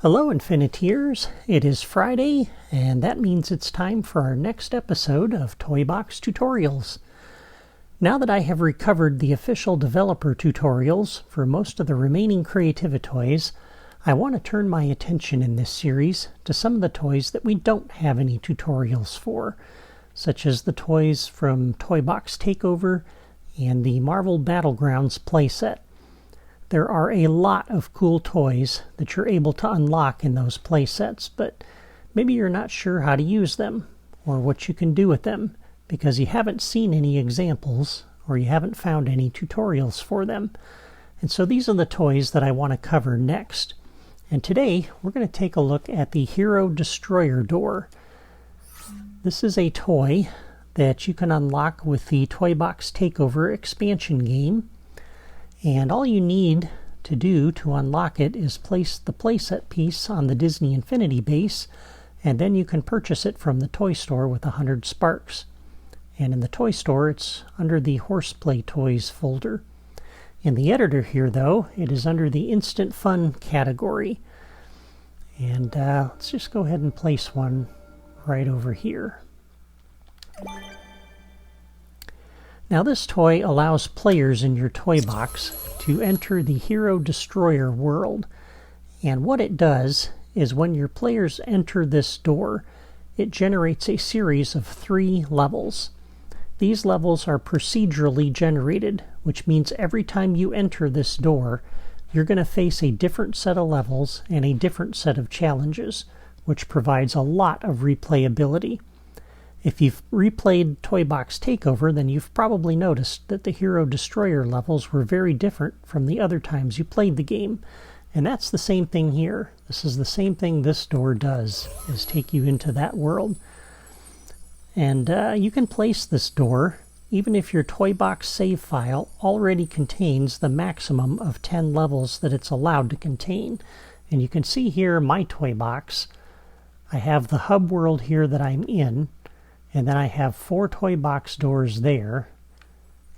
Hello Infiniteers, it is Friday, and that means it's time for our next episode of Toy Box Tutorials. Now that I have recovered the official developer tutorials for most of the remaining Creativitoys, I want to turn my attention in this series to some of the toys that we don't have any tutorials for, such as the toys from Toy Box Takeover and the Marvel Battlegrounds playset. There are a lot of cool toys that you're able to unlock in those playsets, but maybe you're not sure how to use them or what you can do with them because you haven't seen any examples or you haven't found any tutorials for them. And so these are the toys that I want to cover next. And today we're going to take a look at the Hero Destroyer door. This is a toy that you can unlock with the Toy Box Takeover expansion game. And all you need to do to unlock it is place the playset piece on the Disney Infinity base, and then you can purchase it from the toy store with 100 sparks. And in the toy store, it's under the Horseplay Toys folder. In the editor here, though, it is under the Instant Fun category. And let's just go ahead and place one right over here. Now this toy allows players in your toy box to enter the Hero Destroyer world. And what it does is when your players enter this door, it generates a series of 3 levels. These levels are procedurally generated, which means every time you enter this door, you're going to face a different set of levels and a different set of challenges, which provides a lot of replayability. If you've replayed Toy Box Takeover, then you've probably noticed that the Hero Destroyer levels were very different from the other times you played the game. And that's the same thing here. This is the same thing this door does, is take you into that world. And you can place this door, even if your Toy Box save file already contains the maximum of 10 levels that it's allowed to contain. And you can see here my Toy Box. I have the hub world here that I'm in. And then I have 4 toy box doors there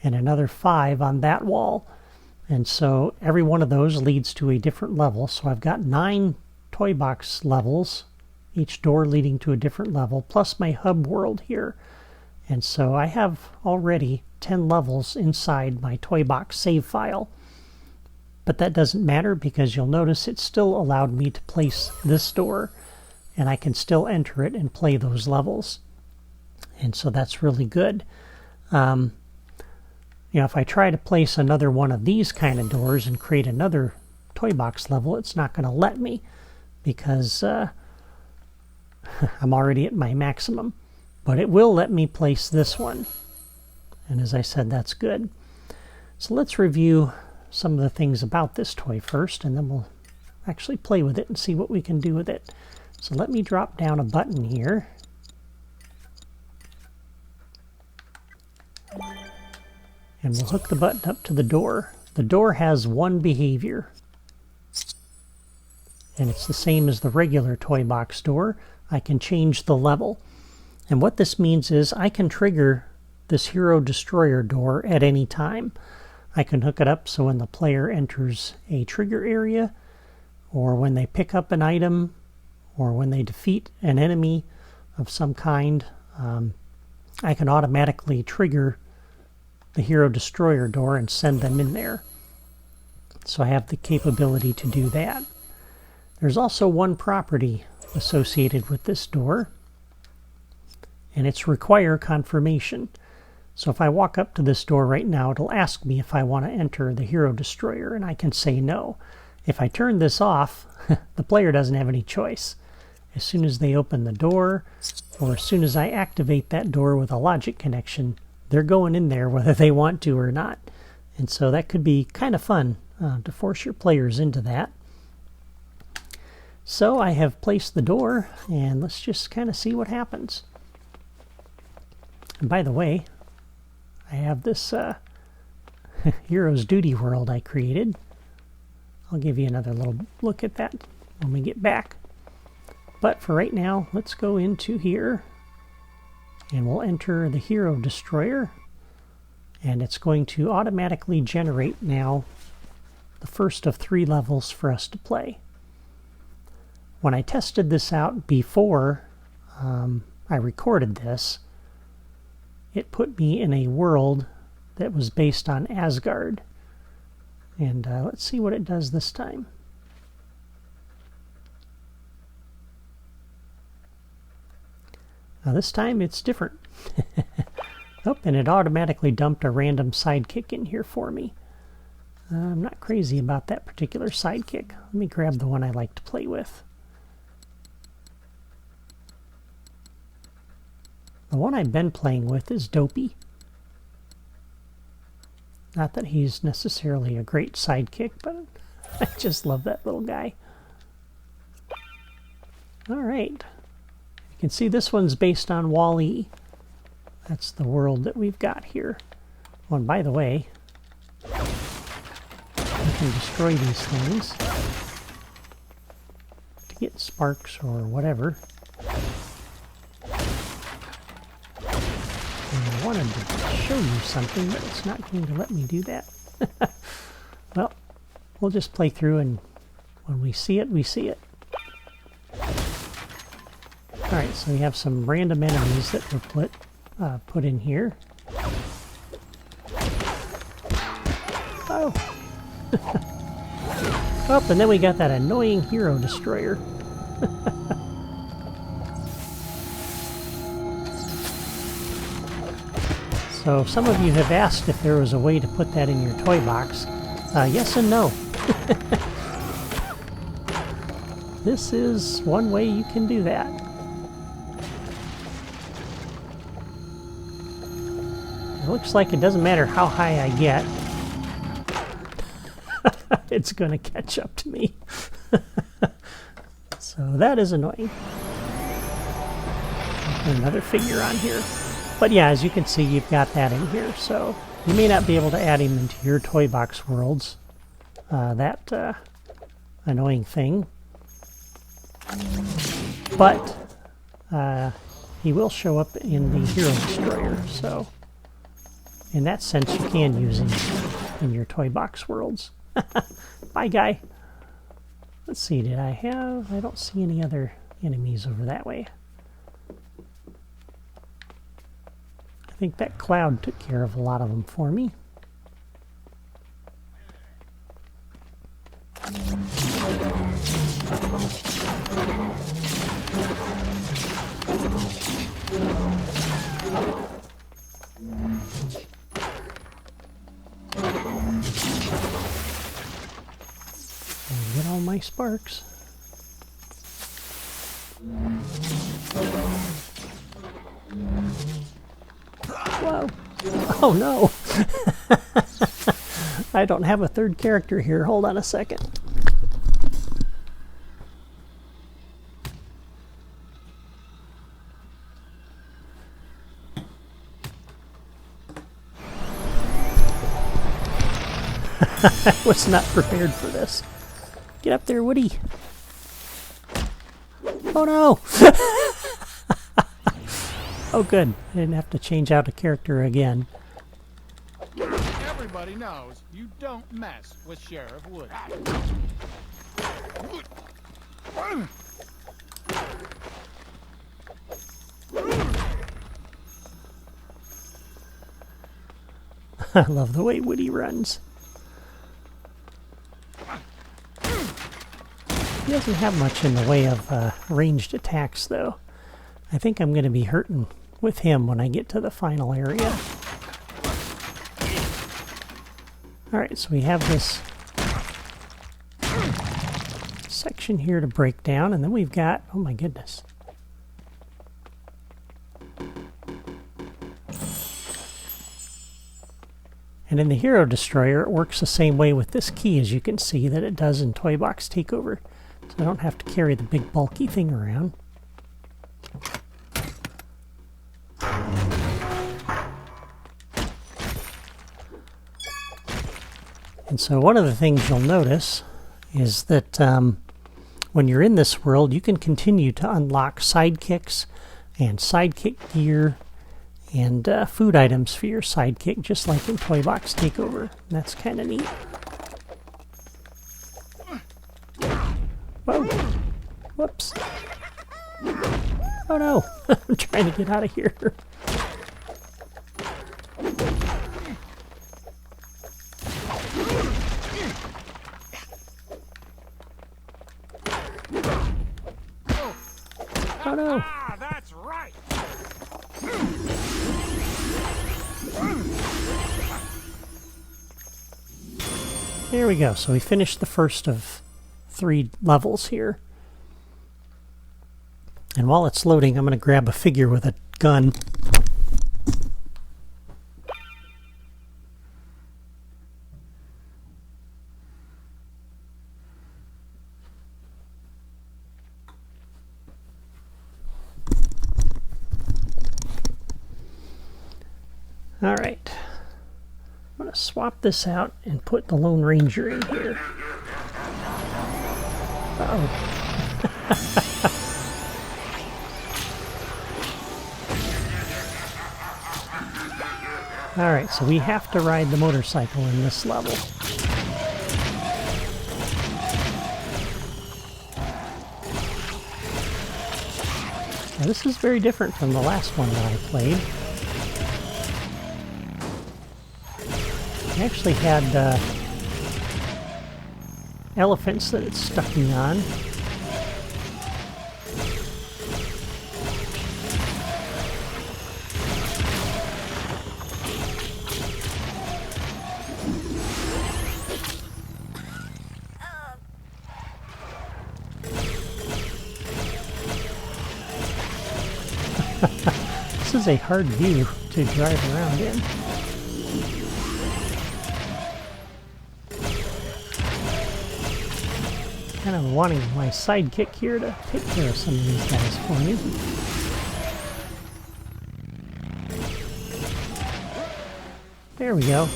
and another 5 on that wall. And so every one of those leads to a different level. So I've got 9 toy box levels, each door leading to a different level, plus my hub world here. And so I have already 10 levels inside my toy box save file. But that doesn't matter because you'll notice it still allowed me to place this door, and I can still enter it and play those levels. And so that's really good. If I try to place another one of these kind of doors and create another toy box level, it's not going to let me because I'm already at my maximum. But it will let me place this one. And as I said, that's good. So let's review some of the things about this toy first, and then we'll actually play with it and see what we can do with it. So let me drop down a button here. And we'll hook the button up to the door. The door has one behavior. And it's the same as the regular toy box door. I can change the level. And what this means is I can trigger this Hero Destroyer door at any time. I can hook it up so when the player enters a trigger area, or when they pick up an item, or when they defeat an enemy of some kind, I can automatically trigger the Hero Destroyer door and send them in there. So I have the capability to do that. There's also one property associated with this door, and it's require confirmation. So if I walk up to this door right now, it'll ask me if I want to enter the Hero Destroyer, and I can say no. If I turn this off, the player doesn't have any choice. As soon as they open the door, or as soon as I activate that door with a logic connection, they're going in there whether they want to or not. And so that could be kind of fun to force your players into that. So I have placed the door, and let's just kind of see what happens. And by the way, I have this Heroes Duty world I created. I'll give you another little look at that when we get back. But for right now, let's go into here. And we'll enter the Hero Destroyer, and it's going to automatically generate now the first of 3 levels for us to play. when I tested this out before I recorded this, it put me in a world that was based on Asgard. And let's see what it does this time. Now this time it's different. Oh, and it automatically dumped a random sidekick in here for me. I'm not crazy about that particular sidekick. Let me grab the one I like to play with. The one I've been playing with is Dopey. Not that he's necessarily a great sidekick, but I just love that little guy. All right. You can see this one's based on Wall-E. That's the world that we've got here. Oh, and by the way, you can destroy these things to get sparks or whatever. And I wanted to show you something, but it's not going to let me do that. Well, we'll just play through, and when we see it, we see it. Alright, so we have some random enemies that were put in here. Oh! Oh, and then we got that annoying hero destroyer. So some of you have asked if there was a way to put that in your toy box. Yes and no. This is one way you can do that. It looks like it doesn't matter how high I get. It's going to catch up to me. So that is annoying. Put another figure on here. But yeah, as you can see, you've got that in here. So you may not be able to add him into your toy box worlds. That annoying thing. But he will show up in the Hero Destroyer. So in that sense, you can use him in your toy box worlds. Bye, guy. Let's see, did I have... I don't see any other enemies over that way. I think that cloud took care of a lot of them for me. Get all my sparks. Whoa. Oh no. I don't have a third character here. Hold on a second. I was not prepared for this. Get up there, Woody. Oh no! Oh good, I didn't have to change out a character again. Everybody knows you don't mess with Sheriff Woody. I love the way Woody runs. He doesn't have much in the way of ranged attacks, though. I think I'm going to be hurting with him when I get to the final area. Alright, so we have this section here to break down, and then we've got... oh my goodness. And in the Hero Destroyer, it works the same way with this key, as you can see, that it does in Toy Box Takeover. So I don't have to carry the big bulky thing around. And so one of the things you'll notice is that when you're in this world, you can continue to unlock sidekicks and sidekick gear and food items for your sidekick, just like in Toy Box Takeover. That's kind of neat. Whoa. Whoops. Oh no, I'm trying to get out of here. Oh no. Ah, that's right. There we go. So we finished the first of 3 levels here. And while it's loading, I'm going to grab a figure with a gun. All right. I'm going to swap this out and put the Lone Ranger in here. Uh-oh. Alright, so we have to ride the motorcycle in this level. Now this is very different from the last one that I played. I actually had elephants that it's stuck me on. This is a hard view to drive around in. Kind of wanting my sidekick here to take care of some of these guys for me. There we go.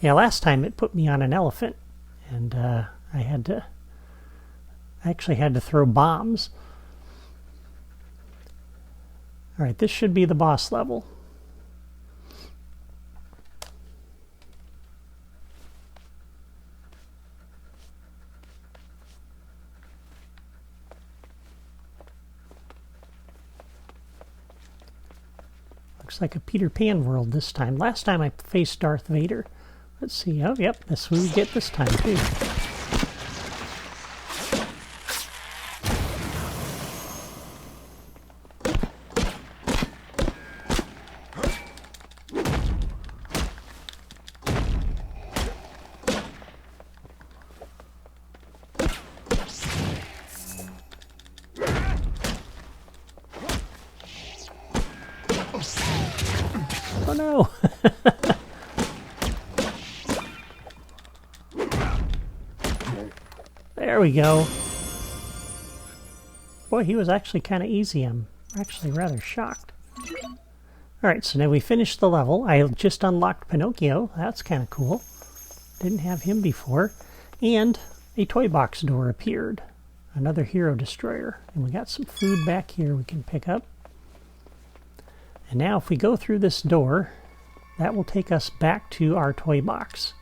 Yeah, last time it put me on an elephant, and I actually had to throw bombs. Alright, this should be the boss level. Looks like a Peter Pan world this time. Last time I faced Darth Vader. Let's see. Oh, yep, that's who we get this time, too. Oh no! There we go. Boy, he was actually kind of easy. I'm actually rather shocked. Alright, so now we finished the level. I just unlocked Pinocchio. That's kind of cool. Didn't have him before. And a toy box door appeared. Another hero destroyer. And we got some food back here we can pick up. And now if we go through this door, that will take us back to our toy box.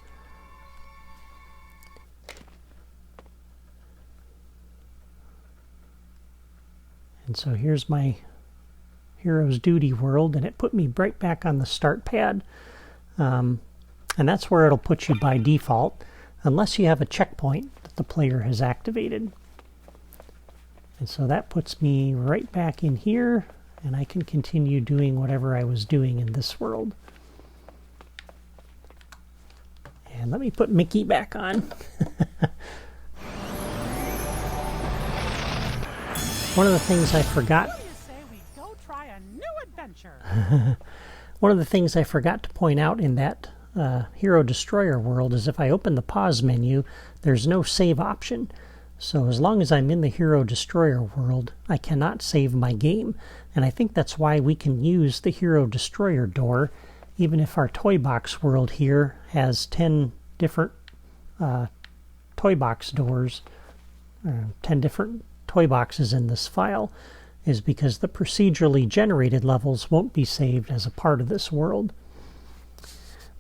And so here's my Hero's Duty world, and it put me right back on the start pad. And that's where it'll put you by default, unless you have a checkpoint that the player has activated. And so that puts me right back in here, and I can continue doing whatever I was doing in this world. And let me put Mickey back on. One of the things I forgot... One of the things I forgot to point out in that Hero Destroyer world is if I open the pause menu, there's no save option. So as long as I'm in the Hero Destroyer world, I cannot save my game. And I think that's why we can use the Hero Destroyer door, even if our toy box world here has 10 different toy box doors, 10 different toy boxes in this file, is because the procedurally generated levels won't be saved as a part of this world.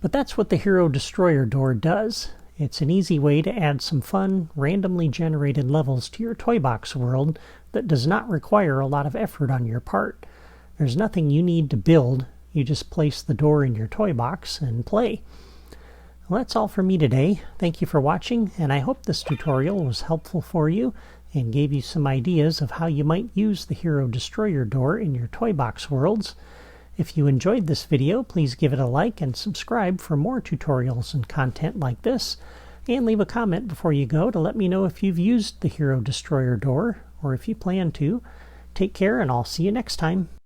But that's what the Hero Destroyer door does. It's an easy way to add some fun, randomly generated levels to your toy box world that does not require a lot of effort on your part. There's nothing you need to build. You just place the door in your toy box and play. Well, that's all for me today. Thank you for watching, and I hope this tutorial was helpful for you and gave you some ideas of how you might use the Hero Destroyer door in your toy box worlds. If you enjoyed this video, please give it a like and subscribe for more tutorials and content like this. And leave a comment before you go to let me know if you've used the Hero Destroyer door or if you plan to. Take care, and I'll see you next time.